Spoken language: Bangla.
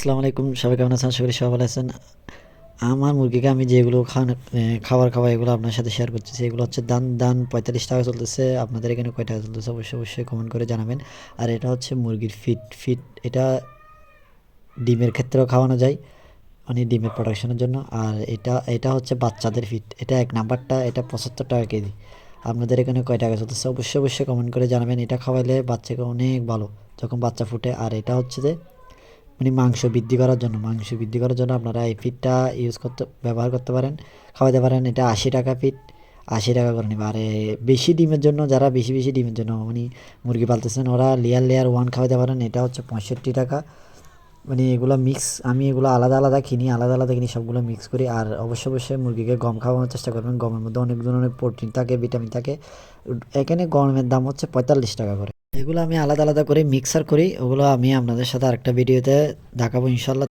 আসসালামু আলাইকুম, সবাই কেমন আছেন? আশা করি সবাই ভালো আছেন। আমার মুরগিকে আমি যেগুলো খাবার খাওয়াই এগুলো আপনার সাথে শেয়ার করতেছি। এগুলো হচ্ছে দান 45 টাকা চলতেছে। আপনাদের এখানে কয় টাকা চলতেছে অবশ্যই কমেন্ট করে জানাবেন। আর এটা হচ্ছে মুরগির ফিট এটা ডিমের ক্ষেত্রেও খাওয়ানো যায়, মানে ডিমের প্রোডাকশনের জন্য। আর এটা হচ্ছে বাচ্চাদের ফিট, এটা 1 নাম্বারটা, এটা 75 টাকা কেজি। আপনাদের এখানে কয় টাকা চলতেছে অবশ্যই কমেন্ট করে জানাবেন। এটা খাওয়াইলে বাচ্চাকে অনেক ভালো যখন বাচ্চা ফুটে। আর এটা হচ্ছে যে মানে মাংস বৃদ্ধি করার জন্য আপনারা এই ফিডটা ব্যবহার করতে পারেন, খাওয়াতে পারেন। এটা 80 টাকা ফিড, 80 টাকা করে নেবে। আর বেশি ডিমের জন্য, যারা বেশি ডিমের জন্য মানে মুরগি পালতেছেন, ওরা লেয়ার ওয়ান খাওয়াতে পারেন। এটা হচ্ছে 65 টাকা। মানে এগুলো মিক্স, আমি এগুলো আলাদা আলাদা কিনি, সবগুলো মিক্স করি। আর অবশ্যই মুরগিকে গম খাওয়ানোর চেষ্টা করবেন। গমের মধ্যে অনেক ধরনের প্রোটিন থাকে, ভিটামিন থাকে। এখানে গমের দাম হচ্ছে 45 টাকা করে। এগুলো আমি আলাদা আলাদা করে মিক্সার করি, ওগুলো আমি আপনাদের সাথে আরেকটা ভিডিওতে দেখাবো ইনশাল্লাহ।